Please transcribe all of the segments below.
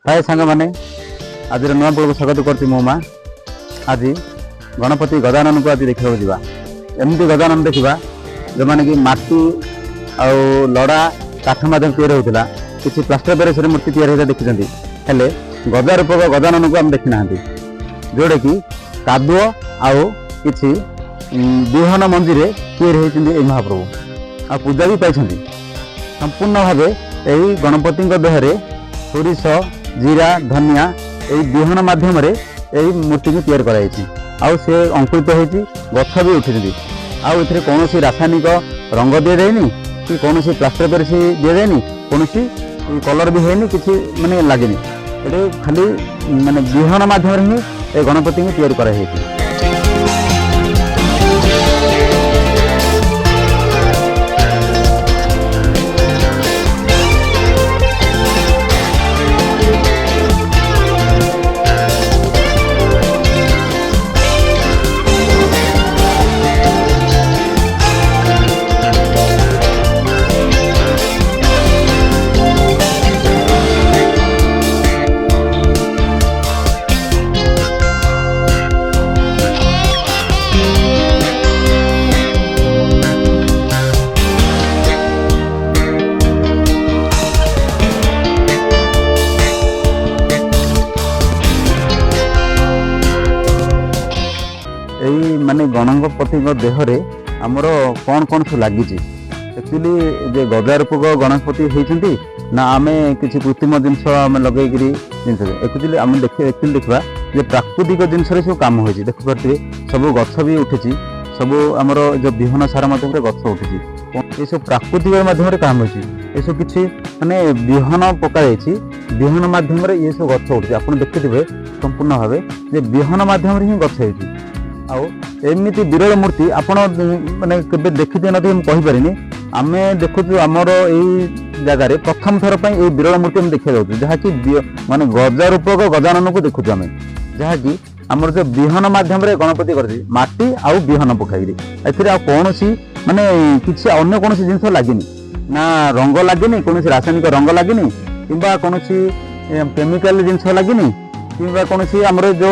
हाय सांग मैंने आज नुआ पुल को स्वागत करती मो माँ आज गणपति गजानन को आज देखा जा एमती गजानन देखा जो मैंने कि माटी आउ लड़ा काठ मध्यम तैयार होता किसी प्लास्टर पेरिस मूर्ति तैयार होता देखी हेले गजा रूपक गजानन को आम देखी ना जोड़े कि कादुओ आउ कि विहन मंजीरे तैयार होती महाप्रभु आ पूजा भी पाई संपूर्ण भाव यही गणपति देहरे सोरिष जीरा धनिया यही विहन मध्यम यही मूर्ति को तैयार कराई आउ से अंकुरित होती गछ भी उठी आउ ए कौन रासायनिक रंग दि जाए कि कौन प्लास्टर पेरिस दि जाए कौन कलर भी है किसी माने लगे ये खाली माने विहन मध्यम ही गणपति को तैयार कराई यही माने गणपति देहरे आमर कौन कौन सब लगी एक्चुअली जे गजा रूपक गणपति होती ना आम किसी कृत्रिम जिनस आम लगे जिन एक्चुअली आम देखा जे प्राकृतिक जिनस सब कम हो देखिपे सब गछ भी उठी सब आमर जो विहन सार मध्यम गछ उठी ये सब प्राकृतिक मध्यम काम हो किसी माने विहन पकाई विहन मध्यम ये सब गछ उठी आप देखिथे संपूर्ण भाव जे विहन मध्यम ही गछ होती आउ एमती विरल मूर्ति आपण माने केबे देखिते नथि हम कहि परिनी आमे देखुछु हमर एई जगारे प्रथम थर पई एई विरल मूर्ति हम देखि जाउछु जहा कि माने गजा रूपक गजानन को देखुछु आमे जहा कि हमर जो विहन माध्यम रे गणपति करथि माटी आउ विहन पकाइरी एथिरे आ कोनोसी माने किछि अन्य कोनोसी जिंस लागिनी ना रंग लागिनी कोनोसी रासायनिक रंग लागिनी किबा कोनोसी केमिकल जिंस लागिनी किबा कोनोसी हमर जो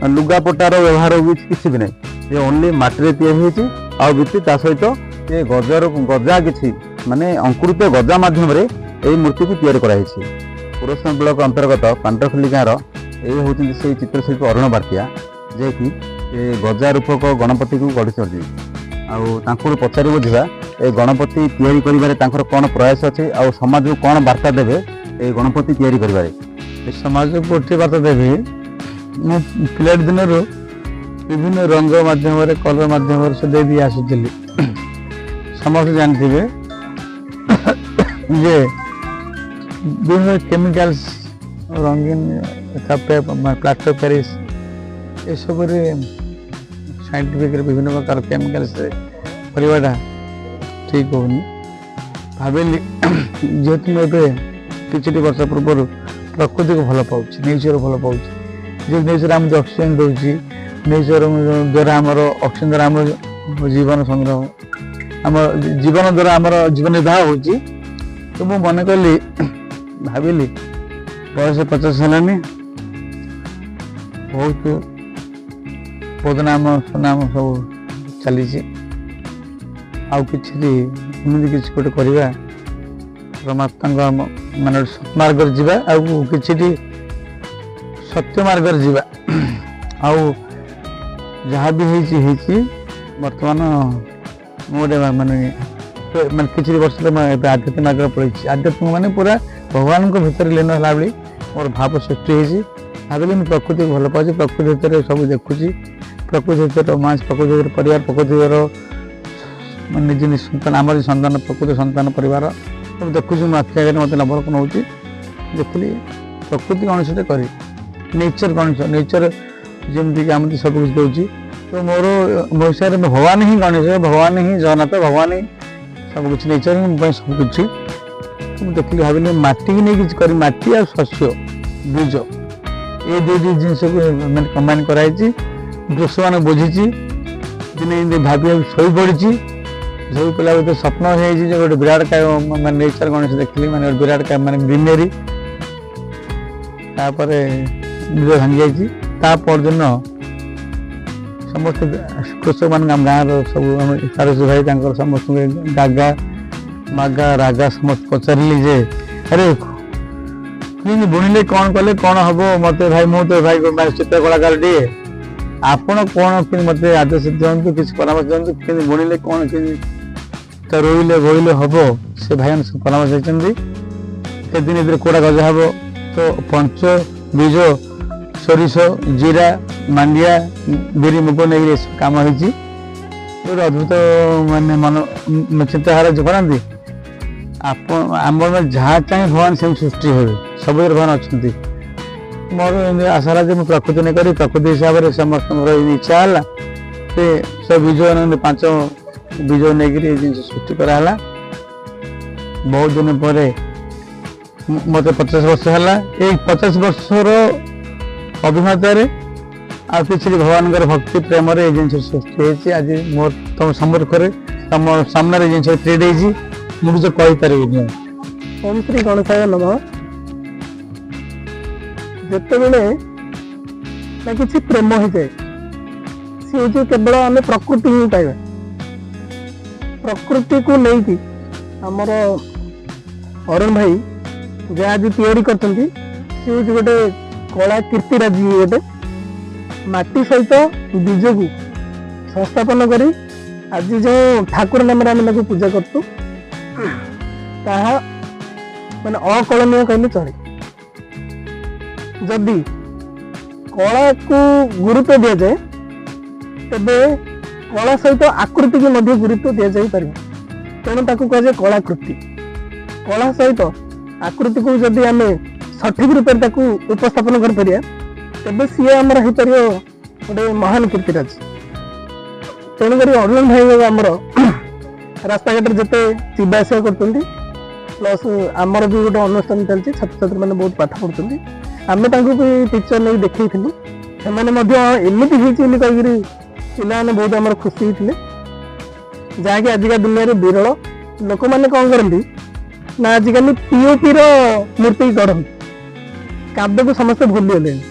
लुगापटार व्यवहार किसी भी नहीं ये ओनली माटी तैयारी होती सहित ये गजा किसी माने अंकुरित गजा मध्यम यही मूर्ति को तैयार कराई पुरस्कार ब्लॉक अंतर्गत पांडरखली गाँव ये होती से चित्रशिल्पी अरुण बार्तिया जे कि गजा रूपक गणपति को गढ़ी आउ पचारि बुझा ये गणपति तैयारी करिबारे कौन प्रयास अच्छे आ समाज को कौन वार्ता देवे ये गणपति तैयारी करिबारे समाज को गोटे बार्ता देवी मु पिला दिन विभिन्न रंग मध्यम कलर मध्यम से दे दी आसुली समस्त जानते जे विभिन्न केमिकल्स रंगीन प्लास्टर पेरिस ये सब साइंटिफिक विभिन्न प्रकार केमिकल्स करवाटा ठीक होनी भाविली जेहेतु मुझे किसी वर्ष पूर्व प्रकृति को भल पाऊँ नेचर भल पाऊँ जो नेचर आम ऑक्सीजन दूसरी नेचर द्वारा आमर ऑक्सीजन द्वारा आम जीवन संग्रह आम जीवन द्वारा आम जीवन निर्वाह हो तो मुझे मन कली भाविली बयस 50 है बहुत बदनाम सुनाम सब चली आउ कि किसी गोटे करवा परमात्मा मान सत्मार्ग जावा आउ कि सत्य मार्ग जावा आउ जहाँ भी बर्तमान गोटे माने किसी वर्ष आध्यात्मिक मार्ग पड़ी आध्यात्मिक माने पूरा भगवान को भितर लीन है भाई मोर भाव सृष्टि होती भाविली मुझे प्रकृति को भल पाऊँ प्रकृति भितर सब देखुची प्रकृति भितर रोमांस प्रकृति परिवार प्रकृति निज सन्तान आम सन्तान प्रकृति सन्तान परिवार सब देखुची मुझे आगे मत नवरकन हो देखिली प्रकृति गणेश कर नेचर गणेश नेचर जमीक आम सब कुछ दूसरी तो मोर मो हिसाब से भगवान ही गणेश भगवान ही जगन्नाथ भगवान ही सब कुछ नेचर ही मुझे सब कुछ मुझे देखिली भाविली माटी ही नहीं कर माटी आ शस्य बीज ये दुईट जिनस को मैंने कंबाइन कराई दोष मैंने बुझी दिने भाभी शोई पड़ी शोई पड़ा गोटे स्वप्न हो गोटे विराट काय मैं नेचर गणेश देखिली मैंने विराट काय मैंने ग्रीनरी ତାପରେ ବିଲ ଭାଙ୍ଗି ଯାଇଛି। ତା ପରଦିନ ସମସ୍ତେ କୃଷକମାନେ ଆମ ଗାଁର ସବୁ ସାରସୀ ଭାଇ ତାଙ୍କର ସମସ୍ତଙ୍କୁ ଗାଗା ମାଗା ରାଗା ସମସ୍ତେ ପଚାରିଲି ଯେ ଆରେ କେମିତି ବୁଣିଲେ କ'ଣ କଲେ କ'ଣ ହବ ମୋତେ ଭାଇ, ମୁଁ ତ ଭାଇ ଚିତ୍ର କଳାକାରଟିଏ, ଆପଣ କ'ଣ କେମିତି ମୋତେ ଆଦେଶ ଦିଅନ୍ତୁ, କିଛି ପରାମର୍ଶ ଦିଅନ୍ତୁ, କେମିତି ବୁଣିଲେ କ'ଣ କେମିତି ତ ରୋଇଲେ ବୋଇଲେ ହବ। ସେ ଭାଇମାନେ ସବୁ ପରାମର୍ଶ ଦେଇଛନ୍ତି। କେତେଦିନ ଭିତରେ କୋଉଟା ଗଜା ହବ, ତ ପଞ୍ଚ ବୀଜ ସୋରିଷ ଜିରା ମାଣ୍ଡିଆ ବିରି ମୁଗ ନେଇକି ଏସବୁ କାମ ହେଇଛି। ଗୋଟେ ଅଦ୍ଭୁତ ମାନେ ଚିନ୍ତାଧାରା ଯୋଉ କରନ୍ତି ଆପଣ, ଆମର ଯାହା ଚାହିଁ ଭଗବାନ ସେମିତି ସୃଷ୍ଟି ହେବେ, ସବୁଥିରେ ଭଗବାନ ଅଛନ୍ତି। ମୋର ଏମିତି ଆଶା ହେଲା ଯେ ମୁଁ ପ୍ରକୃତି ନେଇ କରି ପ୍ରକୃତି ହିସାବରେ ସମସ୍ତଙ୍କର ଇଚ୍ଛା ହେଲା ସେ ସବୁ ବୀଜ 5 ବୀଜ ନେଇକିରି ଏ ଜିନିଷ ସୃଷ୍ଟି କରାହେଲା। ବହୁତ ଦିନ ପରେ ମୋତେ 50 ବର୍ଷ ହେଲା। ଏଇ 50 ବର୍ଷର ଅଭିଜ୍ଞତାରେ ଆଉ କିଛି ଭଗବାନଙ୍କର ଭକ୍ତି ପ୍ରେମରେ ଏ ଜିନିଷ ସୃଷ୍ଟି ହେଇଛି। ଆଜି ମୋର ତମ ସମ୍ମୁଖରେ ତମ ସାମ୍ନାରେ ଏ ଜିନିଷ କ୍ରିଏଟ୍ ହେଇଛି, ମୁଁ କିଛି କହିପାରିବିନି। ଓମ୍ ଶ୍ରୀ ଗଣେଶାୟ ନମଃ। ଯେତେବେଳେ ନା କିଛି ପ୍ରେମ ହେଇଯାଏ, ସେ ହଉଛି କେବଳ ଆମେ ପ୍ରକୃତି ହିଁ ପାଇବା। ପ୍ରକୃତିକୁ ନେଇକି ଆମର ଅରୁଣ ଭାଇ ଯାହା ଆଜି ତିଆରି କରିଛନ୍ତି, ସେ ହଉଛି ଗୋଟେ କଳା କୀର୍ତ୍ତିରାଜି। ଗୋଟେ ମାଟି ସହିତ ବୀଜକୁ ସଂସ୍ଥାପନ କରି ଆଜି ଯେଉଁ ଠାକୁର ନାମରେ ଆମେ ତାକୁ ପୂଜା କରୁଛୁ, ତାହା ମାନେ ଅକଳନୀୟ କହିଲେ ଚଳେ। ଯଦି କଳାକୁ ଗୁରୁତ୍ୱ ଦିଆଯାଏ, ତେବେ କଳା ସହିତ ଆକୃତିକୁ ମଧ୍ୟ ଗୁରୁତ୍ୱ ଦିଆଯାଇପାରିବ। ତେଣୁ ତାକୁ କୁହାଯାଏ କଳାକୃତି। କଳା ସହିତ ଆକୃତିକୁ ଯଦି ଆମେ ସଠିକ ରୂପରେ ତାକୁ ଉପସ୍ଥାପନ କରିପାରିବା, ତେବେ ସିଏ ଆମର ହେଇପାରିବ ଗୋଟେ ମହାନ କୀର୍ତ୍ତିରାଜ। ତେଣୁକରି ଅରୁଣ ଭାଇ ଆମର ରାସ୍ତାଘାଟରେ ଯେତେ ଯିବା ଆସିବା କରୁଛନ୍ତି, ପ୍ଲସ୍ ଆମର ବି ଗୋଟେ ଅନୁଷ୍ଠାନ ଚାଲିଛି, ଛାତ୍ରଛାତ୍ରୀମାନେ ବହୁତ ପାଠ ପଢ଼ୁଛନ୍ତି। ଆମେ ତାଙ୍କୁ ବି ଟିଚର ନେଇ ଦେଖେଇଥିଲୁ, ସେମାନେ ମଧ୍ୟ ଏମିତି ହେଇଛି ବୋଲି କହିକିରି ପିଲାମାନେ ବହୁତ ଆମର ଖୁସି ହେଇଥିଲେ, ଯାହାକି ଆଜିକା ଦୁନିଆରେ ବିରଳ। ଲୋକମାନେ କ'ଣ କରନ୍ତି ନା ଆଜିକାଲି ପିଓପିର ମୂର୍ତ୍ତି ଗଢ଼ନ୍ତି, କାବ୍ୟକୁ ସମସ୍ତେ ଭୁଲିଗଲେଣି।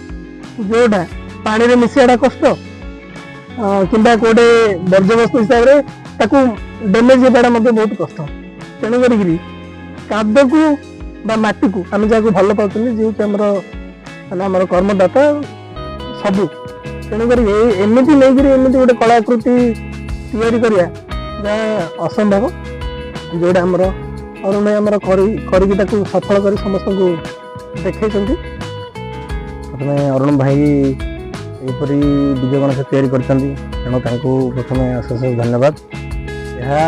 ଯୋଉଟା ପାଣିରେ ମିଶିବାଟା କଷ୍ଟ, କିମ୍ବା କୋଉଟେ ବର୍ଜ୍ୟବସ୍ତୁ ହିସାବରେ ତାକୁ ଡ୍ୟାମେଜ ହେବାଟା ମଧ୍ୟ ବହୁତ କଷ୍ଟ। ତେଣୁ କରିକିରି କାବ୍ୟକୁ ବା ମାଟିକୁ ଆମେ ଯାହାକୁ ଭଲ ପାଉଛନ୍ତି, ଯେହେତୁ ଆମର ମାନେ ଆମର କର୍ମଦାତା ସବୁ, ତେଣୁକରି ଏମିତି ନେଇକିରି ଏମିତି ଗୋଟେ କଳାକୃତି ତିଆରି କରିବା ଯାହା ଅସମ୍ଭବ, ଯୋଉଟା ଆମର ଅରୁଣ ଭାଇ ଆମର କରିକି ତାକୁ ସଫଳ କରି ସମସ୍ତଙ୍କୁ ଦେଖେଇଛନ୍ତି। ପ୍ରଥମେ ଅରୁଣ ଭାଇ ଏହିପରି ବିଜୟ ଗଣେଶ ତିଆରି କରିଛନ୍ତି, ତେଣୁ ତାଙ୍କୁ ପ୍ରଥମେ ଅଶେଷ ଧନ୍ୟବାଦ। ଏହା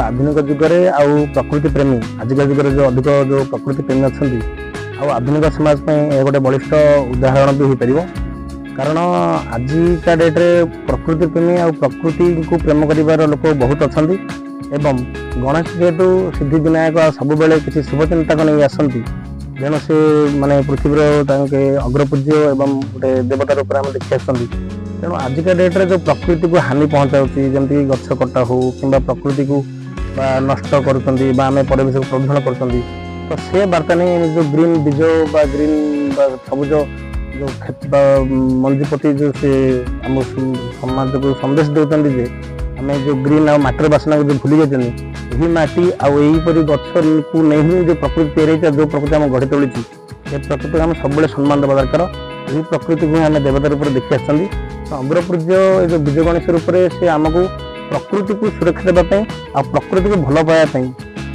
ଆଧୁନିକ ଯୁଗରେ ଆଉ ପ୍ରକୃତି ପ୍ରେମୀ, ଆଜିକା ଯୁଗରେ ଅଧିକ ପ୍ରକୃତି ପ୍ରେମୀ ଅଛନ୍ତି, ଆଉ ଆଧୁନିକ ସମାଜ ପାଇଁ ଏହା ଗୋଟେ ବଳିଷ୍ଠ ଉଦାହରଣ ବି ହୋଇପାରିବ। କାରଣ ଆଜିକା ଡେଟ୍ରେ ପ୍ରକୃତି ପ୍ରେମୀ ଆଉ ପ୍ରକୃତିକୁ ପ୍ରେମ କରିବାର ଲୋକ ବହୁତ ଅଛନ୍ତି, ଏବଂ ଗଣେଶ ଯେହେତୁ ସିଦ୍ଧି ବିନାୟକ ସବୁବେଳେ କିଛି ଶୁଭ ଚିନ୍ତାକୁ ନେଇ ଆସନ୍ତି, ତେଣୁ ସେ ମାନେ ପୃଥିବୀର ତାଙ୍କେ ଅଗ୍ରପୂଜ୍ୟ ଏବଂ ଗୋଟେ ଦେବତା ରୂପରେ ଆମେ ଦେଖି ଆସୁଛନ୍ତି। ତେଣୁ ଆଜିକା ଡେଟ୍ରେ ଯେଉଁ ପ୍ରକୃତିକୁ ହାନି ପହଞ୍ଚାଉଛି, ଯେମିତିକି ଗଛ କଟା ହଉ କିମ୍ବା ପ୍ରକୃତିକୁ ବା ନଷ୍ଟ କରୁଛନ୍ତି ବା ଆମେ ପରିବେଶକୁ ପ୍ରଦୂଷଣ କରୁଛନ୍ତି, ତ ସେ ବାର୍ତ୍ତା ନେଇ ଯେଉଁ ଗ୍ରୀନ୍ ବୀଜ ବା ଗ୍ରୀନ୍ ବା ସବୁଜ ଯେଉଁ ବା ମଞ୍ଜି ପତି ଯେଉଁ ସେ ଆମ ସମାଜକୁ ସନ୍ଦେଶ ଦେଉଛନ୍ତି ଯେ ଆମେ ଯେଉଁ ଗ୍ରୀନ୍ ଆଉ ମାଟିର ବାସନାକୁ ଯେଉଁ ଭୁଲି ଯାଇଛନ୍ତି, ଏହି ମାଟି ଆଉ ଏହିପରି ଗଛକୁ ନେଇ ହିଁ ଯେଉଁ ପ୍ରକୃତି ତିଆରି ହେଇଛି, ଯେଉଁ ପ୍ରକୃତି ଆମେ ଗଢ଼ି ତୋଳିଛୁ, ସେ ପ୍ରକୃତିକୁ ଆମେ ସବୁବେଳେ ସମ୍ମାନ ଦେବା ଦରକାର। ଏହି ପ୍ରକୃତିକୁ ହିଁ ଆମେ ଦେବତା ରୂପରେ ଦେଖି ଆସିଛନ୍ତି। ଅଗ୍ରପୂଜ୍ୟ ଏ ଯେଉଁ ବିଜୟ ଗଣେଶ ରୂପରେ ସେ ଆମକୁ ପ୍ରକୃତିକୁ ସୁରକ୍ଷା ଦେବା ପାଇଁ ଆଉ ପ୍ରକୃତିକୁ ଭଲ ପାଇବା ପାଇଁ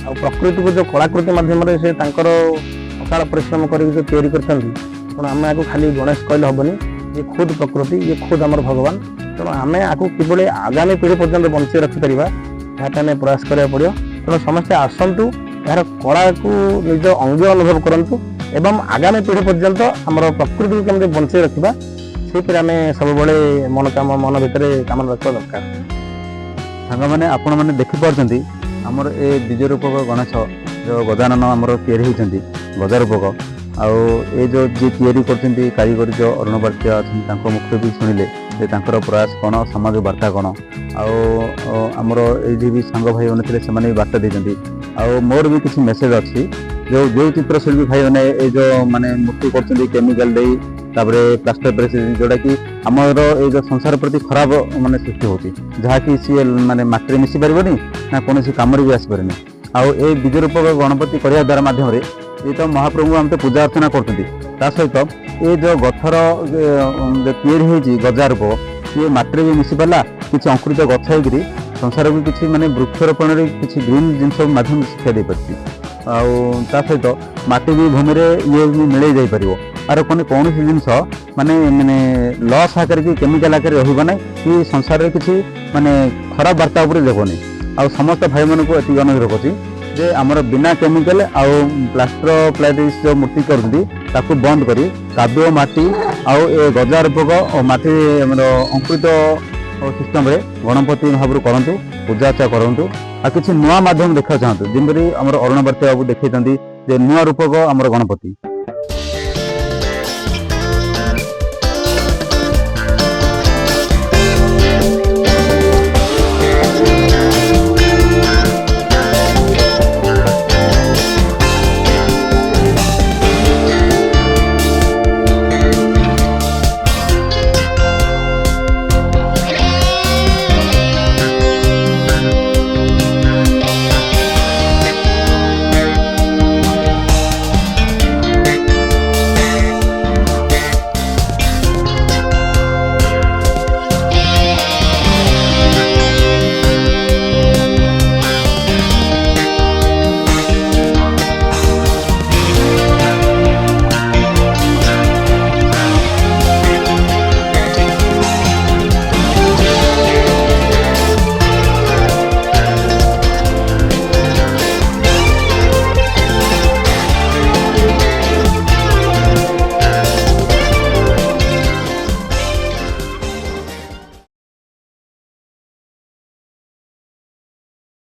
ଆଉ ପ୍ରକୃତିକୁ ଯେଉଁ କଳାକୃତି ମାଧ୍ୟମରେ ସେ ତାଙ୍କର ଅକାଳ ପରିଶ୍ରମ କରିକି ଯେଉଁ ତିଆରି କରିଛନ୍ତି, ତେଣୁ ଆମେ ଆକୁ ଖାଲି ଗଣେଶ କହିଲେ ହେବନି, ଇଏ ଖୁଦ୍ ପ୍ରକୃତି, ଇଏ ଖୁଦ୍ ଆମର ଭଗବାନ। ତେଣୁ ଆମେ ଆକୁ କିଭଳି ଆଗାମୀ ପିଢ଼ି ପର୍ଯ୍ୟନ୍ତ ବଞ୍ଚେଇ ରଖିପାରିବା, ଏହା ପାଇଁ ଆମେ ପ୍ରୟାସ କରିବାକୁ ପଡ଼ିବ। ତେଣୁ ସମସ୍ତେ ଆସନ୍ତୁ, ଏହାର କଳାକୁ ନିଜ ଅଙ୍ଗେ ଅନୁଭବ କରନ୍ତୁ ଏବଂ ଆଗାମୀ ପିଢ଼ି ପର୍ଯ୍ୟନ୍ତ ଆମର ପ୍ରକୃତିକୁ କେମିତି ବଞ୍ଚେଇ ରଖିବା, ସେଇଥିରେ ଆମେ ସବୁବେଳେ ମନ ଭିତରେ କାମନା ରଖିବା ଦରକାର। ସାଙ୍ଗମାନେ ଆପଣମାନେ ଦେଖିପାରୁଛନ୍ତି ଆମର ଏ ବିଜୟ ରୂପକ ଗଣେଶ ଯେଉଁ ଗଜାନନ ଆମର ତିଆରି ହୋଇଛନ୍ତି, ଗଜା ରୂପକ, ଆଉ ଏ ଯେଉଁ ଯିଏ ତିଆରି କରୁଛନ୍ତି କାରିଗରୀ ଯେଉଁ ଅରୁଣ ବାର୍ତ୍ତିଆ ଅଛନ୍ତି, ତାଙ୍କ ମୁଖରେ ବି ଶୁଣିଲେ ଯେ ତାଙ୍କର ପ୍ରୟାସ କ'ଣ, ସମାଜ ବାର୍ତ୍ତା କ'ଣ। ଆଉ ଆମର ଏଇଠି ବି ସାଙ୍ଗ ଭାଇମାନେ ଥିଲେ, ସେମାନେ ବି ବାର୍ତ୍ତା ଦେଇଛନ୍ତି। ଆଉ ମୋର ବି କିଛି ମେସେଜ୍ ଅଛି जो चित्रशिल्पी भाई मैंने ये जो माने मूर्ति करछन्ती केमिकल देई तापरे प्लास्टर प्रेस जोटा कि हमर ये जो संसार प्रति खराब माने सृष्टि होची जहा कि सी माने माटी मिसी परबनी ना कोनोसी काम भी आसी परनी आउ ए बीज रूपक गणपति करिया द्वारा माध्यम रे ये तो महाप्रभु हम तो पूजा अर्चना करछन्ती ता सहित ये जो गथर जो तैयारी होची गजा रूप ये माटी भी मिसी पाला किछि अंकुरित गछ होगिरी संसार को किसी माने वृक्षरोपण रे किछि ग्रीन जिनस माध्यम शिक्षा दे परछि ता सहित माटी भी भूमि रे ये भी मिले जाई परिवो आर कौन जिनस माने माने लस आकार की केमिकल आकार रहिबो नै कि संसार रे किछि माने खराब वार्ता उपर देबोनी आ समस्त भाई मन को एति अनुरोध रखुछि जे हमर बिना केमिकल आ प्लास्टर प्लास्टिक जो मूर्ति करथि ताकू बंद करी कादुओ माटी आ ए गजा रूपक और माटी हमर अंकुरित सिस्टम रे गणपति भाव करंतु पूजा अर्चा करंतु आ किछि नुआ माध्यम देखा चाहतु जिनपरि हमर अरुणवर्ती बाबू देखैतंती जे नुआ रूपक हमर गणपति